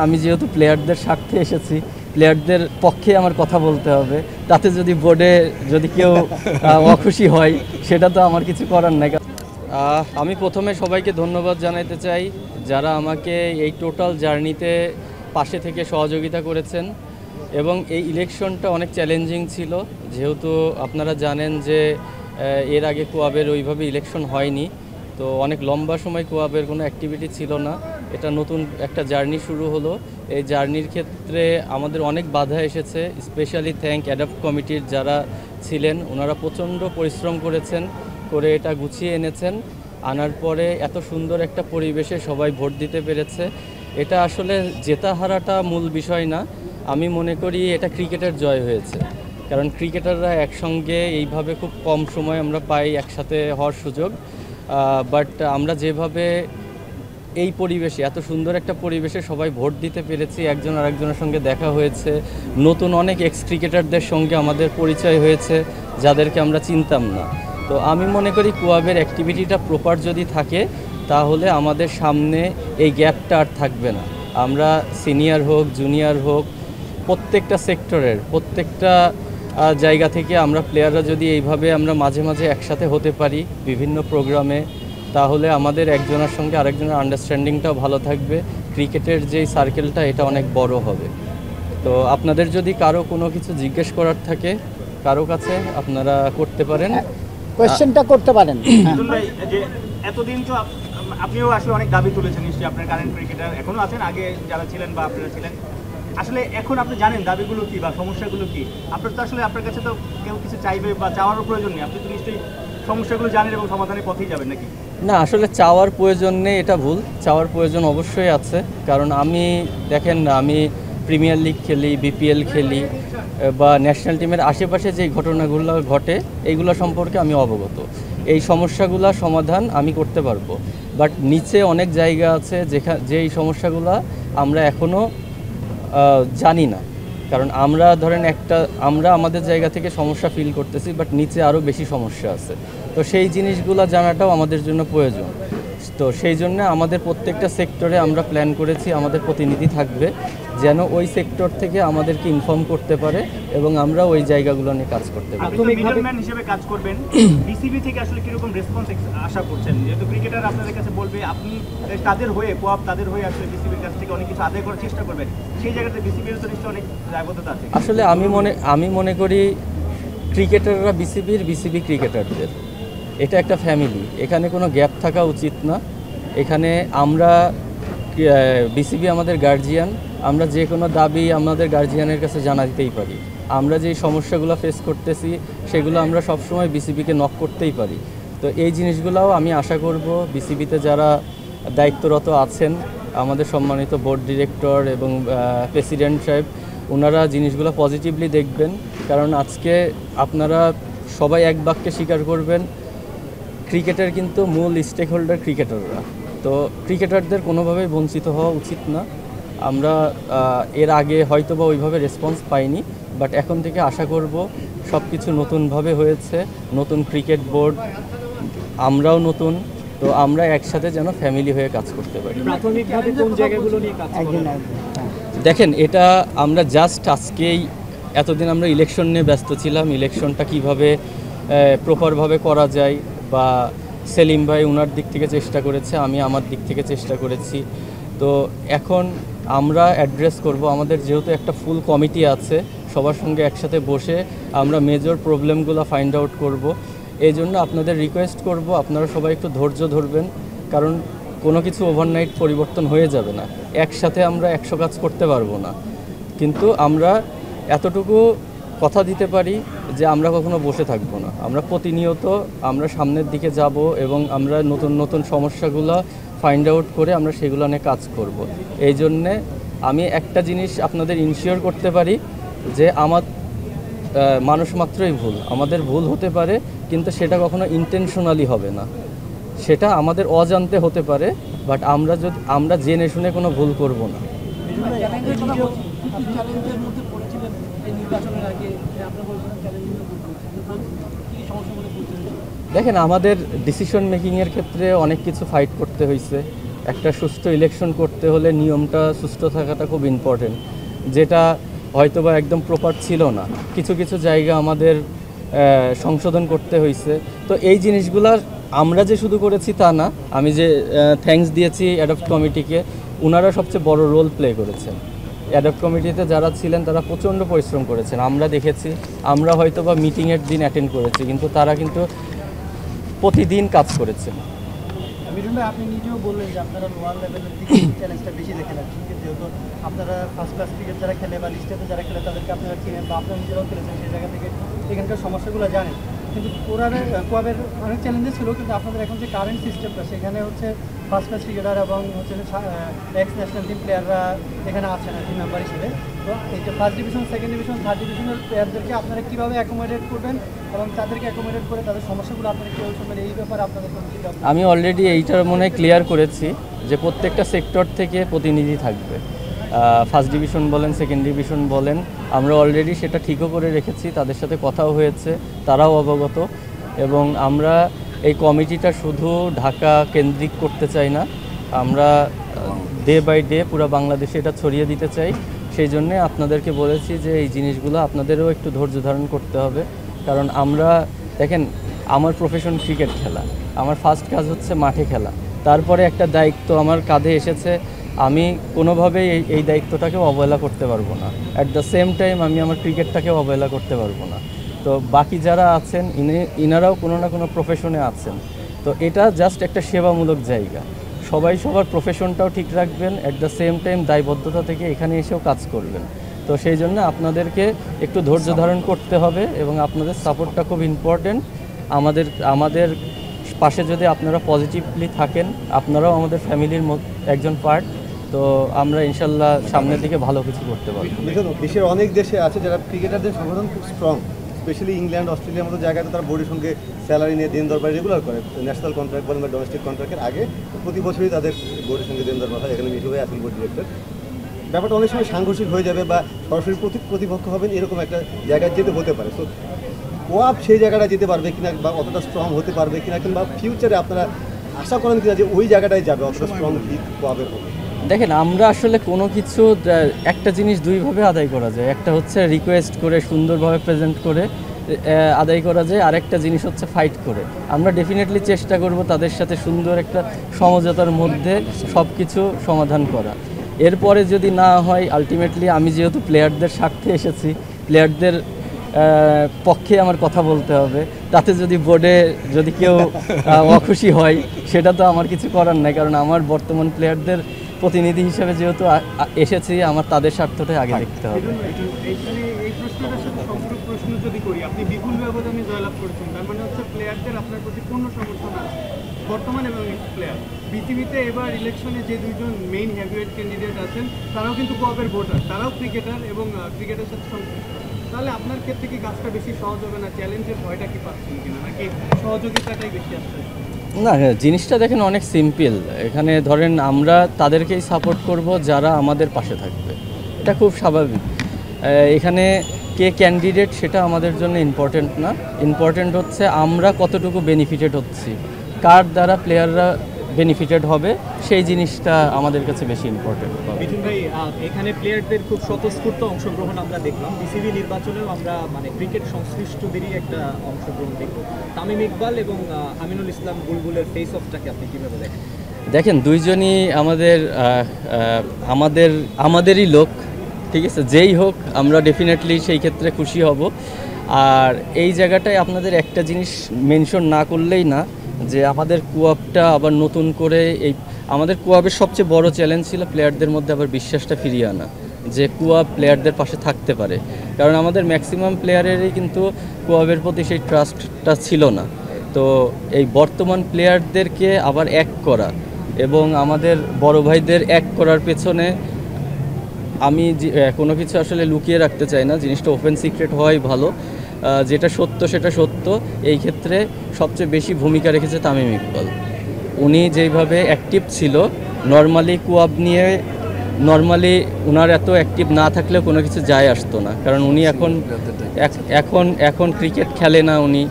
আমি যেহেতু প্লেয়ারদের স্বার্থে এসেছি, প্লেয়ারদের পক্ষে আমার কথা বলতে হবে। তাতে যদি বোর্ডে যদি কেউ অখুশি হয়, সেটা তো আমার কিছু করার নাই। আমি প্রথমে সবাইকে ধন্যবাদ জানাতে চাই যারা আমাকে এই টোটাল জার্নিতে পাশে থেকে সহযোগিতা করেছেন। এবং এই ইলেকশনটা অনেক চ্যালেঞ্জিং ছিল, যেহেতু আপনারা জানেন যে এর আগে কোয়াবের ওইভাবে ইলেকশন হয়নি। তো অনেক লম্বা সময় কোয়াবের কোনো অ্যাক্টিভিটি ছিল না। এটা নতুন একটা জার্নি শুরু হলো। এই জার্নির ক্ষেত্রে আমাদের অনেক বাধা এসেছে। স্পেশালি থ্যাঙ্ক অ্যাডাপ্ট কমিটির যারা ছিলেন, ওনারা প্রচণ্ড পরিশ্রম করেছেন, করে এটা গুছিয়ে এনেছেন। আনার পরে এত সুন্দর একটা পরিবেশে সবাই ভোট দিতে পেরেছে। এটা আসলে জেতা হারাটা মূল বিষয় না, আমি মনে করি এটা ক্রিকেটের জয় হয়েছে। কারণ ক্রিকেটাররা একসঙ্গে এইভাবে খুব কম সময় আমরা পাই একসাথে হওয়ার সুযোগ। বাট আমরা যেভাবে এই পরিবেশে, এত সুন্দর একটা পরিবেশে সবাই ভোট দিতে পেরেছি, একজন আরেকজনের সঙ্গে দেখা হয়েছে, নতুন অনেক এক্স ক্রিকেটারদের সঙ্গে আমাদের পরিচয় হয়েছে যাদেরকে আমরা চিনতাম না। তো আমি মনে করি কোয়াবের অ্যাক্টিভিটিটা প্রপার যদি থাকে, তাহলে আমাদের সামনে এই গ্যাপটা আর থাকবে না। আমরা সিনিয়র হোক, জুনিয়র হোক, প্রত্যেকটা সেক্টরের প্রত্যেকটা জায়গা থেকে আমরা প্লেয়াররা যদি এইভাবে আমরা মাঝে মাঝে একসাথে হতে পারি বিভিন্ন প্রোগ্রামে, তাহলে আমাদের একজনের সঙ্গে আরেকজনের আন্ডারস্ট্যান্ডিংটাও ভালো থাকবে। ক্রিকেটের যেই সার্কেলটা, এটা অনেক বড় হবে। তো আপনাদের যদি কারো কোনো কিছু জিজ্ঞেস করার থাকে কারো কাছে, আপনারা করতে পারেন, কোয়েশ্চেনটা করতে পারেন। ভাই, যে এতদিন তো আপনিও আসলে অনেক দাবি তুলেছেন, নিশ্চয়ই আপনার কারেন্ট ক্রিকেটার এখনো আছেন, আগে যারা ছিলেন বা আপনারা ছিলেন, আসলে এখন আপনি জানেন দাবিগুলো কি বা সমস্যাগুলো কি। আপনার তো আসলে আপনার কাছে তো কেউ কিছু চাইবে বা চাওয়ারও প্রয়োজন নেই, আপনি তো নিশ্চয়ই সমস্যাগুলো জানেন এবং সমাধানের পথেই যাবেন নাকি? না, আসলে চাওয়ার প্রয়োজন নেই, এটা ভুল। চাওয়ার প্রয়োজন অবশ্যই আছে। কারণ আমি দেখেন না, আমি প্রিমিয়ার লিগ খেলি, বিপিএল খেলি, বা ন্যাশনাল টিমের আশেপাশে যে ঘটনাগুলো ঘটে এইগুলো সম্পর্কে আমি অবগত। এই সমস্যাগুলো সমাধান আমি করতে পারবো। বাট নিচে অনেক জায়গা আছে যেই সমস্যাগুলো আমরা এখনও জানি না। কারণ আমরা ধরেন আমরা আমাদের জায়গা থেকে সমস্যা ফিল করতেছি, বাট নিচে আরও বেশি সমস্যা আছে। তো সেই জিনিসগুলো জানাটাও আমাদের জন্য প্রয়োজন। তো সেই জন্য আমাদের প্রত্যেকটা সেক্টরে আমরা প্ল্যান করেছি আমাদের প্রতিনিধি থাকবে, যেন ওই সেক্টর থেকে আমাদেরকে ইনফর্ম করতে পারে এবং আমরা ওই জায়গাগুলো নিয়ে কাজ করতে পারি। আপনি মিডলম্যান হিসেবে কাজ করবেন, বিসিবি থেকে আসলে কিরকম রেসপন্স আশা করছেন? যেহেতু ক্রিকেটার আপনাদের কাছে বলবে, আপনি তাদের হয়ে কোয়াব তাদের হয়ে আসলে বিসিবির কাছ থেকে অনেক কিছু আদায় করার চেষ্টা করবেন, সেই জায়গাতে বিসিবির তো নিশ্চয়ই অনেক দায়বদ্ধতা আছে। আসলে আমি মনে করি ক্রিকেটাররা বিসিবি ক্রিকেটারদের, এটা একটা ফ্যামিলি। এখানে কোনো গ্যাপ থাকা উচিত না। এখানে আমরা বিসিবি আমাদের গার্জিয়ান, আমরা যে কোনো দাবি আমাদের গার্জিয়ানের কাছে জানা দিতেই পারি। আমরা যেই সমস্যাগুলো ফেস করতেছি সেগুলো আমরা সবসময় বিসিবিকে নক করতেই পারি। তো এই জিনিসগুলোও আমি আশা করব বিসিবিতে যারা দায়িত্বরত আছেন, আমাদের সম্মানিত বোর্ড ডিরেক্টর এবং প্রেসিডেন্ট সাহেব, ওনারা জিনিসগুলো পজিটিভলি দেখবেন। কারণ আজকে আপনারা সবাই এক বাক্যে স্বীকার করবেন, ক্রিকেটের কিন্তু মূল স্টেক হোল্ডার ক্রিকেটাররা। তো ক্রিকেটারদের কোনোভাবেই বঞ্চিত হওয়া উচিত না। আমরা এর আগে হয়তো বা ওইভাবে রেসপন্স পাইনি, বাট এখন থেকে আশা করব সব কিছু নতুনভাবে হয়েছে, নতুন ক্রিকেট বোর্ড, আমরাও নতুন। তো আমরা একসাথে যেন ফ্যামিলি হয়ে কাজ করতে পারি। প্রাথমিকভাবে কোন জায়গাগুলো নিয়ে কাজ করবেন? দেখেন, এটা আমরা জাস্ট আজকেই, এতদিন আমরা ইলেকশন নিয়ে ব্যস্ত ছিলাম, ইলেকশনটা কিভাবে প্রপারভাবে করা যায়, বা সেলিম ভাই ওনার দিক থেকে চেষ্টা করেছে, আমি আমার দিক থেকে চেষ্টা করেছি। তো এখন আমরা অ্যাড্রেস করব, আমাদের যেহেতু একটা ফুল কমিটি আছে, সবার সঙ্গে একসাথে বসে আমরা মেজর প্রবলেমগুলো ফাইন্ড আউট করব। এই জন্য আপনাদের রিকোয়েস্ট করব, আপনারা সবাই একটু ধৈর্য ধরবেন। কারণ কোনো কিছু ওভারনাইট পরিবর্তন হয়ে যাবে না, একসাথে আমরা 100 কাজ করতে পারবো না। কিন্তু আমরা এতটুকু কথা দিতে পারি যে আমরা কখনো বসে থাকবো না। আমরা প্রতিনিয়ত আমরা সামনের দিকে যাব এবং আমরা নতুন নতুন সমস্যাগুলো ফাইন্ড আউট করে আমরা সেগুলো নিয়ে কাজ করব। এই জন্যে আমি একটা জিনিস আপনাদের ইনশিওর করতে পারি যে মানুষ মাত্রই ভুল, আমাদের ভুল হতে পারে, কিন্তু সেটা কখনো ইন্টেনশনালি হবে না, সেটা আমাদের অজান্তে হতে পারে। বাট আমরা জেনে শুনে কোনো ভুল করব না। দেখেন, আমাদের ডিসিশন মেকিংয়ের ক্ষেত্রে অনেক কিছু ফাইট করতে হয়েছে। একটা সুষ্ঠু ইলেকশন করতে হলে নিয়মটা সুষ্ঠু থাকাটা খুব ইম্পর্টেন্ট, যেটা হয়তোবা একদম প্রপার ছিল না। কিছু কিছু জায়গা আমাদের সংশোধন করতে হয়েছে। তো এই জিনিসগুলা আমরা যে শুধু করেছি তা না, আমি যে থ্যাঙ্কস দিয়েছি অ্যাডপ্ট কমিটিকে, ওনারা সবচেয়ে বড় রোল প্লে করেছেন। অ্যাডপ্ট কমিটিতে যারা ছিলেন তারা প্রচণ্ড পরিশ্রম করেছেন, আমরা দেখেছি। আমরা হয়তোবা মিটিংয়ের দিন অ্যাটেন্ড করেছি, কিন্তু তারা কিন্তু প্রতিদিন কাজ করেছেন। মিঠুন ভাই, আপনি নিজেও বললেন যে আপনারা লোয়ার লেভেলের দিকে চ্যালেঞ্জটা বেশি দেখে রাখছেন, যেহেতু আপনারা ফার্স্ট ক্লাস ক্রিকেট যারা খেলে বা লিস্টেতে যারা খেলে তাদেরকে আপনারা চিনেন বা আপনারা নিজেরাও খেলেছেন, সেই জায়গা থেকে এখানকার সমস্যাগুলো জানেন। কিন্তু কোয়াবের অনেক চ্যালেঞ্জেস ছিল, কিন্তু আপনাদের এখন যে কারেন্ট সিস্টেমটা, সেখানে হচ্ছে ফার্স্ট ক্লাস ক্রিকেটার এবং হচ্ছে এক্স ন্যাশনাল টিম প্লেয়াররা এখানে আছেন আর কি মেম্বার হিসেবে। তো এই যে first division, second division, third ডিভিশনের প্লেয়ারদেরকে আপনারা কীভাবে অ্যাকোমোডেট করবেন এবং তাদেরকে অ্যাকোমোডেট করে তাদের সমস্যাগুলো আপনারা কীভাবে শুনবেন, এই ব্যাপারে আপনাদের কোনো চিন্তা? আমি অলরেডি এইটার মনে হয় ক্লিয়ার করেছি যে প্রত্যেকটা সেক্টর থেকে প্রতিনিধি থাকবে। ফার্স্ট ডিভিশন বলেন, সেকেন্ড ডিভিশন বলেন, আমরা অলরেডি সেটা ঠিকও করে রেখেছি, তাদের সাথে কথাও হয়েছে, তারাও অবগত। এবং আমরা এই কমিটিটা শুধু ঢাকা কেন্দ্রিক করতে চাই না, আমরা ডে বাই ডে পুরো বাংলাদেশে এটা ছড়িয়ে দিতে চাই। সেই জন্যে আপনাদেরকে বলেছি যে এই জিনিসগুলো আপনাদেরও একটু ধৈর্য ধারণ করতে হবে। কারণ আমরা দেখেন, আমার প্রফেশন ক্রিকেট খেলা, আমার ফার্স্ট কাজ হচ্ছে মাঠে খেলা, তারপরে একটা দায়িত্ব আমার কাঁধে এসেছে, আমি কোনোভাবেই এই দায়িত্বটাকেও অবহেলা করতে পারবো না। অ্যাট দ্য সেম টাইম আমি আমার ক্রিকেটটাকেও অবহেলা করতে পারবো না। তো বাকি যারা আছেন ইনারাও কোনো না কোনো প্রফেশনে আছেন, তো এটা জাস্ট একটা সেবামূলক জায়গা। সবাই সবার প্রফেশনটাও ঠিক রাখবেন, অ্যাট দ্য সেম টাইম দায়বদ্ধতা থেকে এখানে এসেও কাজ করবেন। তো সেই জন্য আপনাদেরকে একটু ধৈর্য ধারণ করতে হবে এবং আপনাদের সাপোর্টটা খুব ইম্পর্টেন্ট। আমাদের পাশে যদি আপনারা পজিটিভলি থাকেন, আপনারাও আমাদের ফ্যামিলির একজন পার্ট, তো আমরা ইনশাল্লাহ সামনের দিকে ভালো কিছু করতে পারবো। দেশের অনেক দেশে আছে যারা ক্রিকেটারদের সংগঠন খুব স্ট্রং, স্পেশালি ইংল্যান্ড, অস্ট্রেলিয়ার মতো জায়গাতে তারা বোর্ডের সঙ্গে স্যালারি নিয়ে দিন দরবার রেগুলার করে। ন্যাশনাল কন্ট্রাক্ট বলেন বা ডোমেস্টিক কন্ট্রাক্টের আগে প্রতি বছরই তাদের বোর্ডের সঙ্গে দিন দরবার হয়। এখানে মিঠু ভাই আছেন বোর্ড ডিরেক্টর। ব্যাপারটা অনেক সময় সাংঘর্ষিক হয়ে যাবে বা সরাসরি প্রতিপক্ষ হবেন, এরকম একটা জায়গায় যেতে হতে পারে। তো কোয়াব সেই জায়গাটা যেতে পারবে কিনা বা অতটা স্ট্রং হতে পারবে কিনা, কিংবা ফিউচারে আপনারা আশা করেন কিনা যে ওই জায়গাটায় যাবে অতটা স্ট্রং কোয়াবের হবে? দেখেন, আমরা আসলে কোনো কিছু একটা জিনিস দুইভাবে আদায় করা যায়। একটা হচ্ছে রিকোয়েস্ট করে সুন্দরভাবে প্রেজেন্ট করে আদায় করা যায়, আরেকটা জিনিস হচ্ছে ফাইট করে। আমরা ডেফিনেটলি চেষ্টা করব তাদের সাথে সুন্দর একটা সমঝোতার মধ্যে সব কিছু সমাধান করা। এরপরে যদি না হয়, আলটিমেটলি আমি যেহেতু প্লেয়ারদের স্বার্থে এসেছি, প্লেয়ারদের পক্ষে আমার কথা বলতে হবে। তাতে যদি বোর্ডে যদি কেউ অখুশি হয়, সেটা তো আমার কিছু করার নাই, কারণ আমার বর্তমান প্লেয়ারদের প্রতিনিধি হিসেবে যেহেতু এসেছি, আমার তাদের স্বার্থটাই আগে দেখতে হবে। এই প্রশ্নটার সাথে সম্পূর্ণ প্রশ্ন যদি করি, আপনি বিপুল ব্যবধানে জয়লাভ করেছেন, তার মানে হচ্ছে প্লেয়ারদের আপনার প্রতি পূর্ণ সমর্থন আছে, বর্তমান এবং এক্স প্লেয়ার। বিসিবিতে এবার ইলেকশনে যে দুইজন মেইন হেভিওয়েট ক্যান্ডিডেট আছেন, তারাও কিন্তু কোয়াবের ভোটার, তারাও ক্রিকেটার এবং ক্রিকেটের সাথে সংশ্লিষ্ট। তাহলে আপনার ক্ষেত্রে কি কাজটা বেশি সহজ হবে না? চ্যালেঞ্জের ভয়টা কি পাচ্ছেন কিনা, নাকি সহযোগিতাটাই বেশি আসছে? না, জিনিসটা দেখেন অনেক সিম্পল। এখানে ধরেন আমরা তাদেরকেই সাপোর্ট করব যারা আমাদের পাশে থাকবে, এটা খুব স্বাভাবিক। এখানে কে ক্যান্ডিডেট সেটা আমাদের জন্য ইম্পর্টেন্ট না, ইম্পর্টেন্ট হচ্ছে আমরা কতটুকু বেনিফিটেড হচ্ছি, কার দ্বারা প্লেয়াররা বেনিফিটেড হবে, সেই জিনিসটা আমাদের কাছে বেশি ইম্পর্টেন্ট। মিঠুন ভাই, এখানে প্লেয়ারদের খুব স্বতঃস্ফূর্ত অংশগ্রহণ আমরা দেখলাম। বিসিবি নির্বাচনেও আমরা ক্রিকেট সংশ্লিষ্টদেরই একটা অংশগ্রহণ দেখব। তামিম ইকবাল এবং আমিনুল ইসলাম বুলবুলের ফেস অফটাকে আপনি কীভাবে দেখেন? দেখেন, দুইজনই আমাদেরই লোক, ঠিক আছে? যেই হোক আমরা ডেফিনেটলি সেই ক্ষেত্রে খুশি হব। আর এই জায়গাটায় আপনাদের একটা জিনিস মেনশন না করলেই না, যে আমাদের কোয়াবটা আবার নতুন করে আমাদের কোয়াবের সবচেয়ে বড় চ্যালেঞ্জ ছিল প্লেয়ারদের মধ্যে আবার বিশ্বাসটা ফিরিয়ে আনা, যে কোয়াব প্লেয়ারদের পাশে থাকতে পারে। কারণ আমাদের ম্যাক্সিমাম প্লেয়ারেরই কিন্তু কোয়াবের প্রতি সেই ট্রাস্টটা ছিল না। তো এই বর্তমান প্লেয়ারদেরকে আবার এক করা এবং আমাদের বড় ভাইদের এক করার পেছনে আমি কোনো কিছু আসলে লুকিয়ে রাখতে চাই না, জিনিসটা ওপেন সিক্রেট হওয়াই ভালো। যেটা সত্য সেটা সত্য। এই ক্ষেত্রে সবচেয়ে বেশি ভূমিকা রেখেছে তামিম ইকবাল। উনি যেইভাবে অ্যাক্টিভ ছিল, নর্মালি ওনার এত অ্যাক্টিভ না থাকলেও কোনো কিছু যায় আসতো না, কারণ উনি এখন ক্রিকেট খেলে না উনি,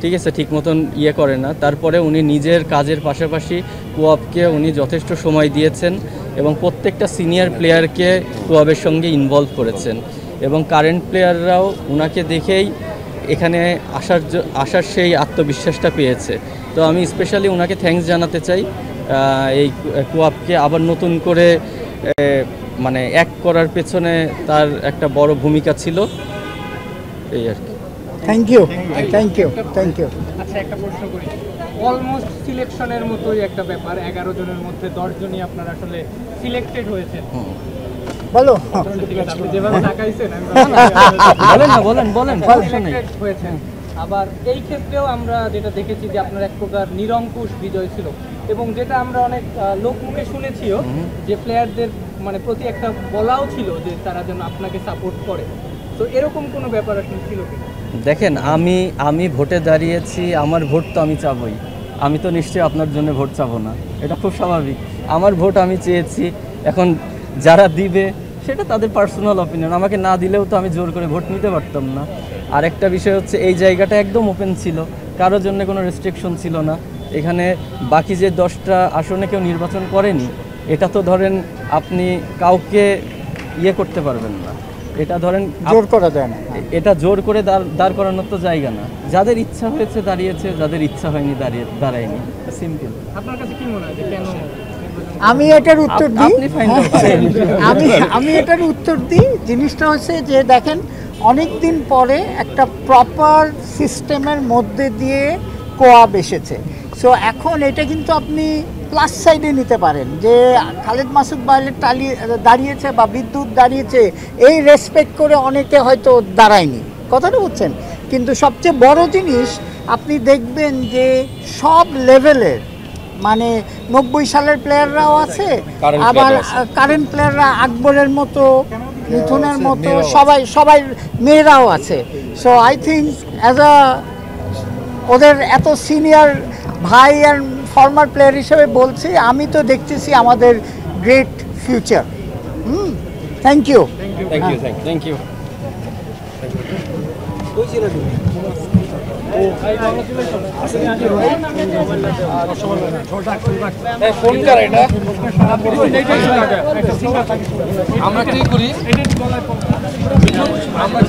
ঠিক আছে, ঠিক মতন ইয়ে করে না। তারপরে উনি নিজের কাজের পাশাপাশি কোঅপকে উনি যথেষ্ট সময় দিয়েছেন এবং প্রত্যেকটা সিনিয়র প্লেয়ারকে কোঅপের সঙ্গে ইনভলভ করেছেন এবং কারেন্ট প্লেয়াররাও ওনাকে দেখেই এখানে আসার সেই আত্মবিশ্বাসটা পেয়েছে। তো আমি স্পেশালি ওনাকে থ্যাঙ্কস জানাতে চাই এই কোঅপকে আবার নতুন করে মানে এক করার পেছনে তার একটা বড় ভূমিকা ছিল, এই আর কি। Thank you, thank you, thank you. আচ্ছা, একটা প্রশ্ন করি। অলমোস্ট সিলেকশনের মতোই একটা ব্যাপার, 11 জনের মধ্যে 10 জনই আপনারা আসলে সিলেক্টেড হয়েছেন। বলো। ঠিক আছে, আপনি যেভাবে তাকাইছেন আমি বলেন সিলেক্টেড হয়েছেন। আবার এই ক্ষেত্রেও আমরা যেটা দেখেছি যে আপনার এক প্রকার নিরঙ্কুশ বিজয় ছিল এবং যেটা আমরা অনেক লোকমুখে শুনেছিও যে প্লেয়ারদের মানে প্রতি একটা বলাও ছিল যে তারা যেন আপনাকে সাপোর্ট করে। তো এরকম কোনো ব্যাপার আসলে ছিল কি? দেখেন, আমি ভোটে দাঁড়িয়েছি, আমার ভোট তো আমি চাবই। আমি তো নিশ্চয়ই আপনার জন্য ভোট চাবো না, এটা খুব স্বাভাবিক। আমার ভোট আমি চেয়েছি, এখন যারা দিবে সেটা তাদের পার্সোনাল অপিনিয়ন। আমাকে না দিলেও তো আমি জোর করে ভোট নিতে পারতাম না। আর একটা বিষয় হচ্ছে এই জায়গাটা একদম ওপেন ছিল, কারোর জন্য কোনো রেস্ট্রিকশন ছিল না। এখানে বাকি যে 10টা আসনে কেউ নির্বাচন করেনি, এটা তো ধরেন আপনি কাউকে ইয়ে করতে পারবেন না, এটা ধরেন জোর করা যায় না। এটা জোর করে দাঁড় করানোর তো জায়গা না। যাদের ইচ্ছা হয়েছে দাঁড়িয়েছে, যাদের ইচ্ছা হয়নি দাঁড়ায়নি, সিম্পল। আপনার কাছে কি মনে হয় যে কেন? আমি এটার উত্তর দিই। আপনি find out করেন। আমি এটার উত্তর দিই। জিনিসটা হচ্ছে যে দেখেন, অনেক দিন পরে একটা প্রপার সিস্টেমের মধ্যে দিয়ে কোঅপ এসেছে। সো এখন এটা কিন্তু আপনি প্লাস সাইডে নিতে পারেন যে খালেদ মাসুদ বাইলের দাঁড়িয়েছে বা বিদ্যুৎ দাঁড়িয়েছে, এই রেসপেক্ট করে অনেকে হয়তো দাঁড়ায়নি, কথাটা বুঝছেন। কিন্তু সবচেয়ে বড় জিনিস আপনি দেখবেন যে সব লেভেলের মানে 90 সালের প্লেয়াররাও আছে, আবার কারেন্ট প্লেয়াররা আকবরের মতো, মিথুনের মতো, সবাই মেয়েরাও আছে। So I think as a ওদের এত সিনিয়র ভাই আর ফর্মার প্লেয়ার হিসেবে বলছি, আমি তো দেখতেছি আমাদের great future. Thank you. Thank you. Phone কর এটা আমরা কি করি আমরা